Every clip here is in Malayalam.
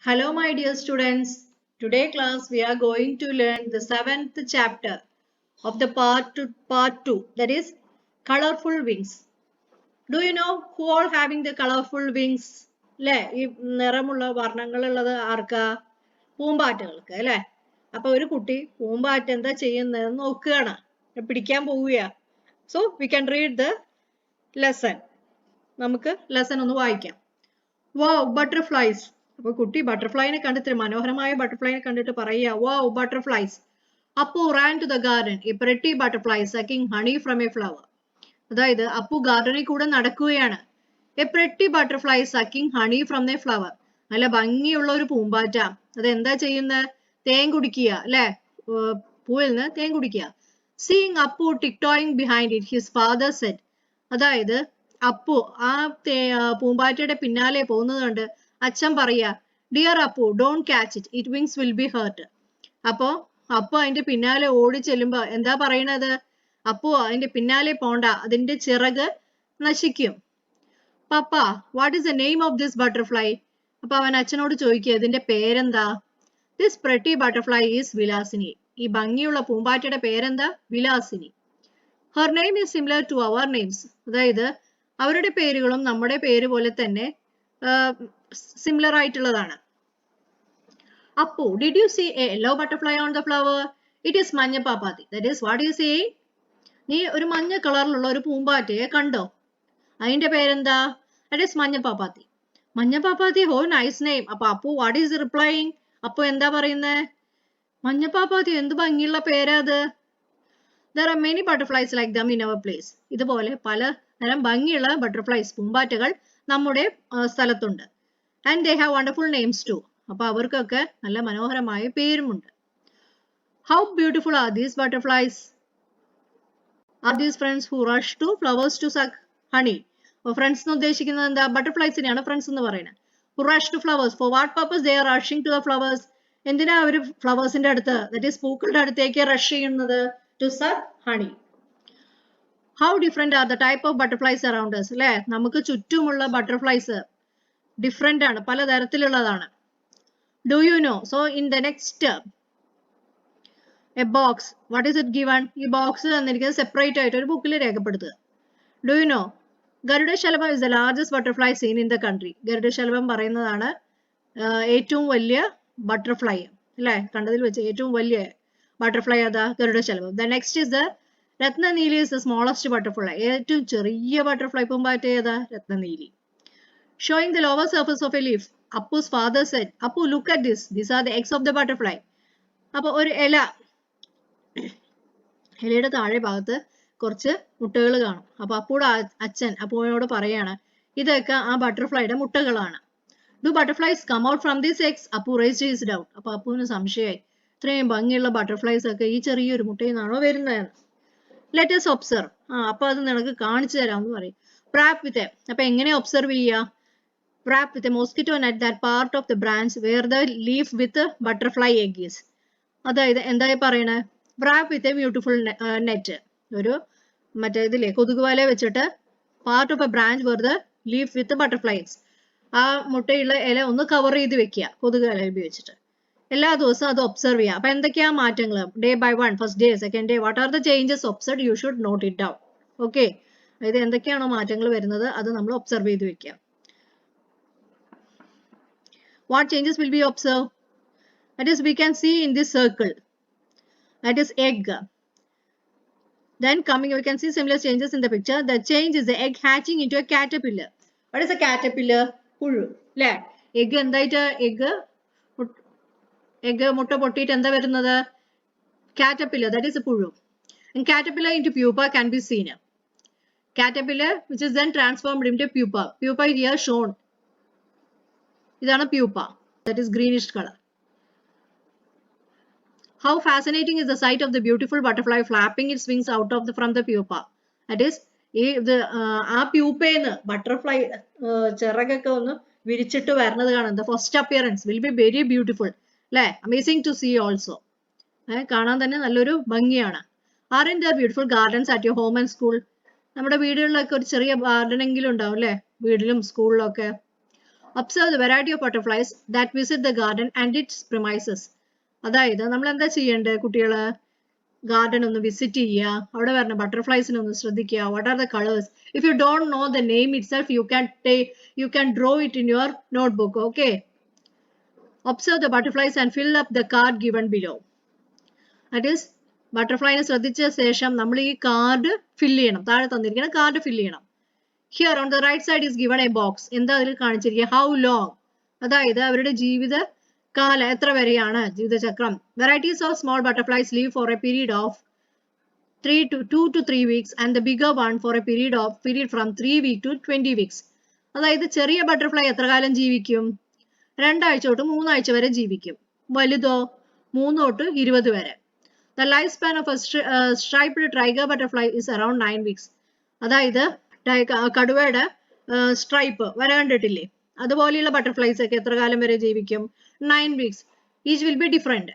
Hello, my dear students. Today class we are going to learn the 7th chapter of the part 2, that is colorful wings. Do you know who all having the colorful wings? അല്ലേ ഈ നിറമുള്ള വർണ്ണങ്ങളുള്ളത് ആർക്കാ? പൂമ്പാറ്റകൾക്ക് അല്ലേ? അപ്പൊ ഒരു കുട്ടി പൂമ്പാറ്റ എന്താ ചെയ്യുന്നതെന്ന് നോക്കുകയാണ്, പിടിക്കാൻ പോവുകയാ. So we can read the lesson. നമുക്ക് ലെസൺ ഒന്ന് വായിക്കാം. Wow, butterflies. അപ്പൊ കുട്ടി ബട്ടർഫ്ലൈനെ കണ്ടിട്ട് മനോഹരമായ ബട്ടർഫ്ലൈനെ കണ്ടിട്ട് പറയുക, wow, butterflies. Appu ran to the garden, a pretty butterfly sucking honey from a flower. അതായത് അപ്പു ഗാർഡനിൽ കൂടെ നടക്കുകയാണ്. A pretty butterfly sucking honey from a flower. നല്ല ഭംഗിയുള്ള ഒരു പൂമ്പാറ്റ അത് എന്താ ചെയ്യുന്നത്? തേൻ കുടിക്കുക അല്ലെ? പൂവിൽ നിന്ന് തേൻ കുടിക്കുക. Seeing Appu tiptoeing behind it, his father said. അതായത് അപ്പു ആ പൂമ്പാറ്റയുടെ പിന്നാലെ പോകുന്നത് കണ്ട് അച്ഛൻ പറയാ, dear Appu, don't catch it, it wings will be hurt. അപ്പോ അപ്പു അതിന്റെ പിന്നാലെ ഓടി ചെല്ലുമ്പോ എന്താ പറയണത്? അപ്പു അതിന്റെ പിന്നാലെ പോണ്ട, അതിന്റെ ചിറക് നശിക്കും. Papa, what is the name of this butterfly? അപ്പൊ അവൻ അച്ഛനോട് ചോദിക്കുക, ഇതിന്റെ പേരെന്താ? This pretty butterfly is Vilasini. ഈ ഭംഗിയുള്ള പൂമ്പാറ്റയുടെ പേരെന്താ? Vilasini. Her name is similar to our names. അതായത് അവരുടെ പേരുകളും നമ്മുടെ പേര് പോലെ തന്നെ സിമിലർ ആയിട്ടുള്ളതാണ്. Appu, did you see a yellow butterfly on the flower? It is manja papathi. That is what you see? നീ ഒരു മഞ്ഞ കളറിലുള്ള ഒരു പൂമ്പാറ്റയെ കണ്ടോ? അതിന്റെ പേരെന്താ? That is manja പാപ്പാത്തി. മഞ്ഞ പാപ്പാത്തി, ഹോ നൈസ് നെയിം. അപ്പൊ അപ്പു വാട്ട് ഈസ് റിപ്ലൈയിങ്? അപ്പു എന്താ പറയുന്നത്? മഞ്ഞ പാപ്പാത്തി, എന്ത് ഭംഗിയുള്ള പേരാ അത്. There are many butterflies like them in our place. ഇതുപോലെ പല തരം ഭംഗിയുള്ള ബട്ടർഫ്ലൈസ്, പൂമ്പാറ്റകൾ നമ്മുടെ സ്ഥലത്തുണ്ട്. And they have wonderful names too. അപ്പൊ അവർക്കൊക്കെ നല്ല മനോഹരമായ പേരുമുണ്ട്. How beautiful are these butterflies? Are these friends who rush to flowers to suck honey? അപ്പൊ ഫ്രണ്ട്സ് എന്ന് ഉദ്ദേശിക്കുന്നത് എന്താ? ബട്ടർഫ്ലൈസിനെയാണ് ഫ്രണ്ട്സ് എന്ന് പറയുന്നത്. Who rush to flowers. For what purpose they are rushing to the flowers? എന്തിനാ അവർ ഫ്ലവേഴ്സിന്റെ അടുത്ത്, that is പൂക്കളുടെ അടുത്തേക്ക് റഷ് ചെയ്യുന്നത്? To suck honey. How different are the type of butterflies around us? അല്ലെ, നമുക്ക് ചുറ്റുമുള്ള ബട്ടർഫ്ലൈസ് ഡിഫറെന്റ് ആണ്, പലതരത്തിലുള്ളതാണ്. Do you know? So in the next a box, what is it given? ഈ ബോക്സ് തന്നിരിക്കുന്നത് സെപ്പറേറ്റ് ആയിട്ട് ഒരു ബുക്കിൽ രേഖപ്പെടുത്തുക. Do you know? Garudashalabam is the largest butterfly seen in the country. Garudashalabam പറയുന്നതാണ് ഏറ്റവും വലിയ ബട്ടർഫ്ലൈ അല്ലെ, കണ്ടതിൽ വെച്ച് ഏറ്റവും വലിയ ബട്ടർഫ്ലൈ അതാ ഗരുഡശലഭം. The next is the രത്നനീലി is the smallest butterfly. ഏറ്റവും ചെറിയ ബട്ടർഫ്ലൈ പൂമ്പാറ്റ ഏതാ? രത്നനീലി. Showing the lower surface of a leaf, Appu's father said, Appu, look at this. These are the eggs of the butterfly. അപ്പൊ ഒരു ഇലയുടെ താഴെ ഭാഗത്ത് കുറച്ച് മുട്ടകൾ കാണും. അപ്പൊ അപ്പുയുടെ അച്ഛൻ അപ്പുവിനോട് പറയാണ്, ഇതൊക്കെ ആ ബട്ടർഫ്ലൈയുടെ മുട്ടകളാണ്. Do butterflies come out from these eggs? Appu raised his doubt. അപ്പൊ അപ്പുവിന് സംശയമായി, ഇത്രയും ഭംഗിയുള്ള ബട്ടർഫ്ലൈസ് ഒക്കെ ഈ ചെറിയൊരു മുട്ടയിൽ നിന്നാണോ വരുന്നതെന്ന്. Let us observe. അപ്പൊ അത് നിനക്ക് കാണിച്ചു തരാമെന്ന് പറയും. Wrap with a. അപ്പൊ എങ്ങനെ ഒബ്സർവ് ചെയ്യുക? Wrap with a mosquito net that part of the branch where the leaf with the butterfly egg is. അതായത് എന്തായി പറയണേ? Wrap with a beautiful net. ഒരു മറ്റേ ഇതില്ലേ കൊതുക് വല വെച്ചിട്ട് part of a branch where the leaf with the butterfly eggs. ആ മുട്ടയുള്ള ഇല ഒന്ന് കവർ ചെയ്ത് വെക്കുക കൊതുക് വല ഉപയോഗിച്ചിട്ട്. എല്ലാ ദിവസവും അത് ഒബ്സർവ് ചെയ്യുക. അപ്പൊ എന്തൊക്കെയാ മാറ്റങ്ങൾ? Day by one, first day, second day, what are the changes observe? You should note it down. Okay, അതായത് എന്തൊക്കെയാണോ മാറ്റങ്ങൾ വരുന്നത് അത് നമ്മൾ ഒബ്സർവ് ചെയ്ത് വെക്കുക. What changes will we observe? That is, we can see in this circle, that is egg. Then coming, we can see similar changes in the picture. The change is the egg hatching into a caterpillar. What is a caterpillar? പുഴു അല്ലെ? എഗ് എന്തായിട്ട്? എഗ് മുട്ട പൊട്ടിയിട്ട് എന്താ വരുന്നത്? Caterpillar, that is a പുഴു. And caterpillar into pupa can be seen. Caterpillar which is then transformed into pupa. Pupa here shown. ഇതാണ് pupa, that is greenish color. How fascinating is the sight of the beautiful butterfly flapping its wings out of from the pupa. That is, ആ പ്യൂപ്പേന്ന് ബട്ടർഫ്ലൈ ചിറകൊക്കെ ഒന്ന് വിരിച്ചിട്ട് വരുന്നത് കാണാം. The first appearance will be very beautiful അല്ലെ? Amazing to see also. കാണാൻ തന്നെ നല്ലൊരു ഭംഗിയാണ്. Aren't there beautiful gardens at your home and school? നമ്മുടെ വീടുകളിലൊക്കെ ഒരു ചെറിയ ഗാർഡൻ എങ്കിലും ഉണ്ടാവും അല്ലെ, വീട്ടിലും സ്കൂളിലൊക്കെ. Observe the variety of butterflies that visit the garden and its premises. അതായത് നമ്മൾ എന്താ ചെയ്യേണ്ടത് കുട്ടികള് ഗാർഡൻ ഒന്ന് വിസിറ്റ് ചെയ്യുക, അവിടെ വരുന്ന ബട്ടർഫ്ലൈസിനെ ഒന്ന് ശ്രദ്ധിക്കുക. What are the colours? If you don't know the name itself you can draw it in your notebook. Okay, observe the butterflies and fill up the card given below. That is, ബട്ടർഫ്ലൈനെ ശ്രദ്ധിച്ച ശേഷം നമ്മൾ ഈ കാർഡ് ഫില്ല് ചെയ്യണം. താഴെ തന്നിരിക്കുന്ന കാർഡ് ഫില്ല് ചെയ്യണം. Here on the right side is given a box. എന്താ അതിൽ കാണിച്ചിരിക്കുക? ഹൗ ലോങ്, അതായത് അവരുടെ ജീവിത കാലം എത്ര വരെയാണ്, ജീവിതചക്രം. Varieties of small butterflies live for a period of 2 to 3 weeks and the bigger one for a period from 3 weeks to 20 weeks. അതായത് ചെറിയ ബട്ടർഫ്ലൈ എത്ര കാലം ജീവിക്കും? 2 ആഴ്ച തൊട്ട് 3 ആഴ്ച വരെ ജീവിക്കും. വലുതോ 3 തൊട്ട് 20 വരെ. The lifespan of a striped tiger butterfly is around 9 weeks. അതായത് കടുവയുടെ സ്ട്രൈപ്പ് വര കണ്ടിട്ടില്ലേ, അതുപോലെയുള്ള ബട്ടർഫ്ലൈസ് ഒക്കെ എത്ര കാലം വരെ ജീവിക്കും? 9 weeks. Each will be different.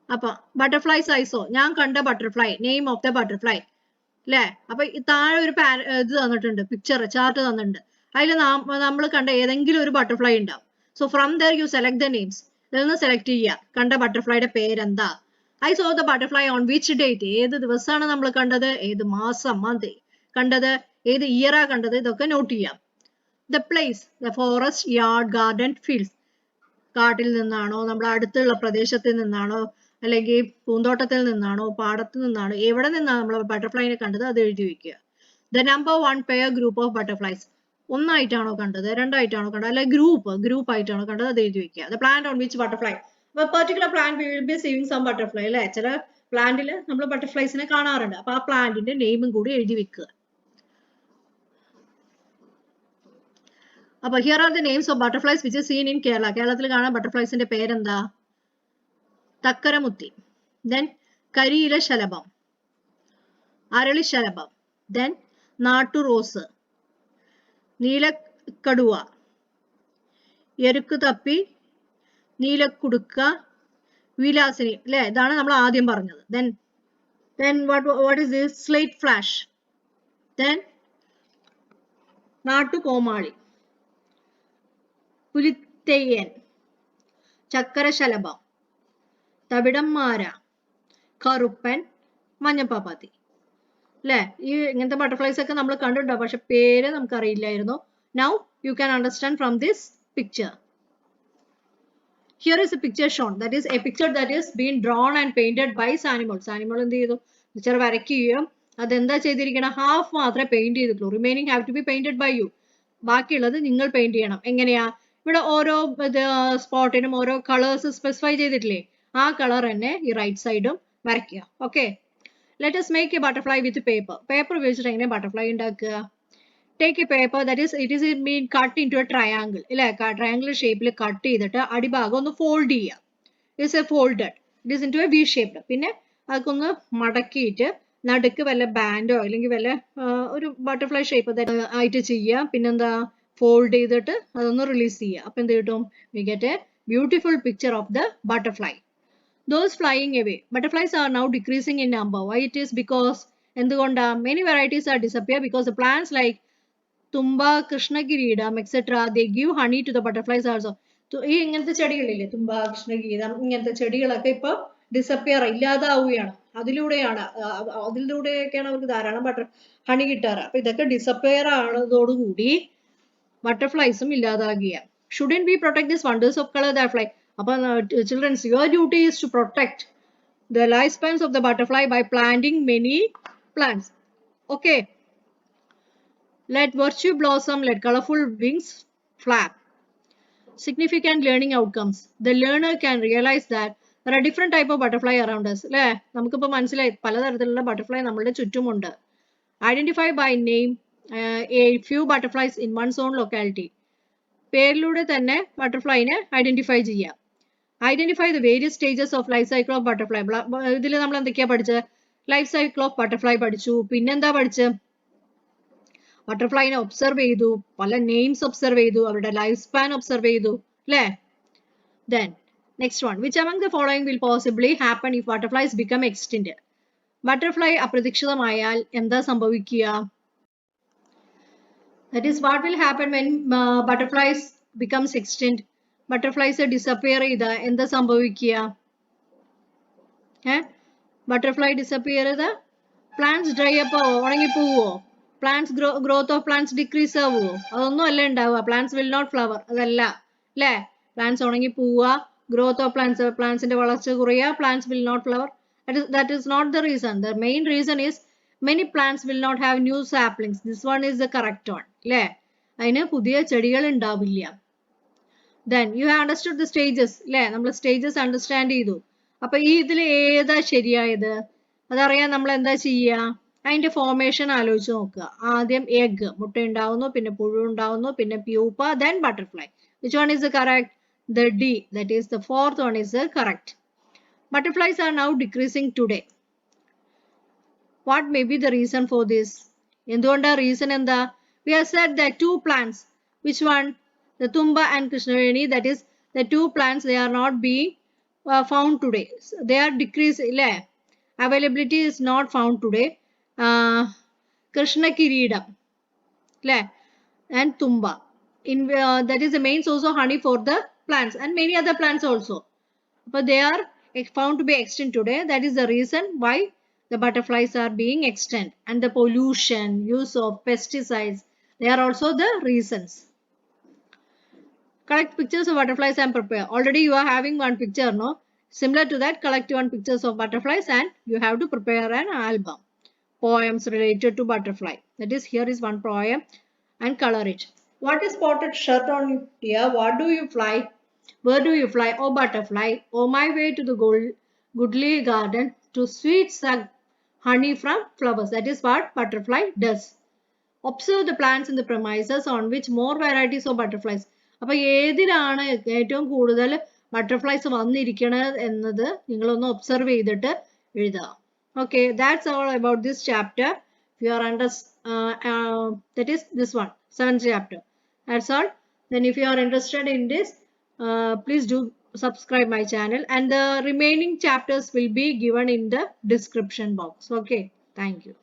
അപ്പൊ ബട്ടർഫ്ലൈ സൈസോ, ഞാൻ കണ്ട butterfly, name of the butterfly അല്ലേ. അപ്പൊ താഴെ ഒരു ഇത് തന്നിട്ടുണ്ട്, പിക്ചർ ചാർട്ട് തന്നിട്ടുണ്ട്. അതിൽ നമ്മൾ കണ്ട ഏതെങ്കിലും ഒരു ബട്ടർഫ്ലൈ ഉണ്ടാവും. So from there you select the names. ഇതിൽ നിന്ന് സെലക്ട് ചെയ്യുക കണ്ട ബട്ടർഫ്ലൈയുടെ പേരെന്താ. I so the butterfly on which date, ഏത് ദിവസമാണ് നമ്മൾ കണ്ടത്, ഏത് മാസം മന്ത് കണ്ടത്, ഏത് ഇയറാ കണ്ടത്, ഇതൊക്കെ നോട്ട് ചെയ്യാം. The place, the forest, yard, garden, fields. കാട്ടിൽ നിന്നാണോ, നമ്മുടെ അടുത്തുള്ള പ്രദേശത്തിൽ നിന്നാണോ, അല്ലെങ്കിൽ പൂന്തോട്ടത്തിൽ നിന്നാണോ, പാടത്ത് നിന്നാണോ, എവിടെ നിന്നാണ് നമ്മൾ ബട്ടർഫ്ലൈനെ കണ്ടത്, അത് എഴുതി വെക്കുക. The number 1 pair group of butterflies. ഒന്നായിട്ടാണോ കണ്ടത്, രണ്ടായിട്ടാണോ കണ്ടത്, അല്ലെ ഗ്രൂപ്പ് ആയിട്ടാണോ കണ്ടത്, അത് എഴുതി വെക്കുക. The plant on which butterfly, particular plant will be seeing some butterfly അല്ലെ. ചില പ്ലാന്റിൽ നമ്മൾ ബട്ടർഫ്ലൈസിനെ കാണാറുണ്ട്. അപ്പൊ ആ പ്ലാന്റിന്റെ നെയിമും കൂടി എഴുതി വെക്കുക. അപ്പൊ here are the names of butterflies which is scene in Kerala. കേരളത്തിൽ കാണാൻ ബട്ടർഫ്ലൈസിന്റെ പേരെന്താ? തക്കരമുത്തി, ദെൻ കരിയില ശലഭം, അരളി ശലഭം, ദെൻ നാട്ടുറോസ്, നീലക്കടുവ, എരുക്ക് തപ്പി, നീലക്കുടുക്ക, വിലാസിനി അല്ലെ. ഇതാണ് നമ്മൾ ആദ്യം പറഞ്ഞത്. then what is this? slate flash, then നാട്ടുകോമാളി, പുലിത്തെയ്യൻ, ചക്കരശലഭം, തവിടംമാര, Karuppan, മഞ്ഞപ്പാപ്പാത്തി അല്ലെ. ഈ ഇങ്ങനത്തെ ബട്ടർഫ്ലൈസ് ഒക്കെ നമ്മൾ കണ്ടിട്ടുണ്ടോ, പക്ഷെ പേര് നമുക്ക് അറിയില്ലായിരുന്നു. Now you can understand from this picture. Here is a picture shown, that is a picture that is being drawn and painted by Sanimol. Sanimol എന്ത് ചെയ്തു, പിക്ചർ വരയ്ക്കുകയും അതെന്താ ചെയ്തിരിക്കണം, ഹാഫ് മാത്രമേ പെയിന്റ് ചെയ്തിട്ടുള്ളൂ. Remaining have to be painted by you. ബാക്കിയുള്ളത് നിങ്ങൾ പെയിന്റ് ചെയ്യണം. എങ്ങനെയാ? ഇവിടെ ഓരോ സ്പോട്ടിനും ഓരോ കളേഴ്സ് സ്പെസിഫൈ ചെയ്തിട്ടില്ലേ, ആ കളർ തന്നെ ഈ റൈറ്റ് സൈഡും വരയ്ക്കുക. Okay, let us make a butterfly with paper. Paper ഉപയോഗിച്ചിട്ട് എങ്ങനെ ബട്ടർഫ്ലൈ ഉണ്ടാക്കുക? Take a paper, that is it is being cut into a triangle അല്ലെ. ട്രയാങ്കിൾ ഷേപ്പിൽ കട്ട് ചെയ്തിട്ട് അടിഭാഗം ഒന്ന് ഫോൾഡ് ചെയ്യുക. It's a folded, it is into a V shaped. പിന്നെ അതൊക്കെ ഒന്ന് മടക്കിയിട്ട് നടുക്ക് വല്ല ബാൻഡോ അല്ലെങ്കിൽ വല്ല ഒരു ബട്ടർഫ്ലൈ ഷേപ്പ് ആയിട്ട് ചെയ്യുക. പിന്നെന്താ, ഫോൾഡ് ചെയ്തിട്ട് അതൊന്ന് റിലീസ് ചെയ്യുക. അപ്പൊ എന്ത് കിട്ടും? We get A beautiful picture of the butterfly. Those flying away. Butterflies are now decreasing in number. Why it is? Because എന്തുകൊണ്ടാ? Many varieties are disappear because the plants like thumba, krishnakireedam etcetera they give honey to the butterflies also. ഈ ഇങ്ങനത്തെ ചെടികളില്ലേ, തുമ്പ, കൃഷ്ണകിരീടം, ഇങ്ങനത്തെ ചെടികളൊക്കെ ഇപ്പൊ ഡിസപ്പിയർ, ഇല്ലാതാവുകയാണ്. അതിലൂടെയൊക്കെയാണ് അവർക്ക് ധാരാളം ഹണി കിട്ടാറ്. അപ്പൊ ഇതൊക്കെ disappear ആണതോടുകൂടി ബട്ടർഫ്ലൈസും ഇല്ലാതാകുക. Shouldn't we protect these wonders of color that fly? അപ്പൊ children's, your duty is to protect the lifespans of the butterfly by planting many plants. Okay. Let virtue blossom, let colorful wings flap. Significant learning outcomes. The learner can realize that there are different type of butterfly around us. അല്ലേ, നമുക്കിപ്പോൾ മനസ്സിലായി പലതരത്തിലുള്ള ബട്ടർഫ്ലൈ നമ്മളുടെ ചുറ്റുമുണ്ട്. Identify by name a few butterflies in one's own locality. പേരിലൂടെ തന്നെ ബട്ടർഫ്ലൈനെ ഐഡന്റിഫൈ ചെയ്യാം. Identify the various stages of life cycle of butterfly. ഇതിൽ നമ്മൾ എന്തൊക്കെയാ പഠിച്ചത്? ലൈഫ് സൈക്കിൾ ഓഫ് ബട്ടർഫ്ലൈ പഠിച്ചു. പിന്നെന്താ പഠിച്ചത്? ബട്ടർഫ്ലൈനെ ഒബ്സർവ് ചെയ്തു, പല നെയിംസ് ഒബ്സർവ് ചെയ്തു, അവരുടെ ലൈഫ് സ്പാൻ ഒബ്സർവ് ചെയ്തു അല്ലേ. Then next one, which among the following will possibly happen if butterflies become extinct? Butterfly അപ്രത്യക്ഷിതമായാൽ എന്താ സംഭവിക്കുക? That is what will happen when butterflies becomes extinct, butterflies disappear ചെയ്താ എന്താ സംഭവിക്കുക? Butterfly disappear ചെയ്താ plants dry up ആവോ? ഉണങ്ങിപ്പോവോ? Plants growth of plants decrease ആവോ? അതൊന്നും അല്ല ഉണ്ടാവുക. Plants will not flower. അതല്ല അല്ലേ? Plants ഉണങ്ങിപ്പോവുക, growth of plantsന്റെ വളർച്ച കുറയുക, plants will not flower. That is not the reason. The main reason is many plants will not have new saplings. This one is the correct one. അല്ലേ? അതിന് പുതിയ ചെടികൾ ഉണ്ടാവില്ല. Then you have understood the stages. അല്ലേ? നമ്മൾ stages understand ചെയ്തു. അപ്പൊ ഈ ഇതിൽ ഏതാ ശരിയായത്? അതറിയാൻ നമ്മൾ എന്താ ചെയ്യുക? അതിന്റെ ഫോർമേഷൻ ആലോചിച്ച് നോക്കുക. ആദ്യം എഗ്, മുട്ട ഉണ്ടാവുന്നു, പിന്നെ പുഴു ഉണ്ടാവുന്നു, പിന്നെ pupa, then butterfly. Which one is the correct? The D. That is the fourth one is the correct. Butterflies are now decreasing today. What may be the reason for this? എന്തുകൊണ്ടാ reason എന്താ? We have said that two plants. Which one? The Tumba and Krishnaveni. That is the two plants, they are not being found today. They are decreased. Availability is not found today. Krishna Kiridam and Tumba. That is the main source of honey for the plants and many other plants also. But they are found to be extinct today. That is the reason why the butterflies are being extinct. And the pollution, use of pesticides, they are also the reasons. Collect pictures of butterflies and prepare. Already you are having one picture, no? Similar to that, collect one pictures of butterflies and you have to prepare an album. Poems related to butterfly. That is, here is one poem and color it. What is spotted shirt on you, dear? What do you fly? Where do you fly, oh butterfly? Oh, my way to the goodly garden to sweet suck honey from flowers. That is what butterfly does. Observe the plants in the premises on which more varieties of butterflies. അപ്പോൾ ഏതിലാണ് ഏറ്റവും കൂടുതൽ ബട്ടർഫ്ലൈസ് വന്നിരിക്കണത് എന്നത് നിങ്ങളൊന്ന് ഒബ്സർവ് ചെയ്തിട്ട് എഴുതുക. Okay, that's all about this chapter. If you are that is this one, 7th chapter. That's all. Then if you are interested in this, please do subscribe my channel and the remaining chapters will be given in the description box. Okay, thank you.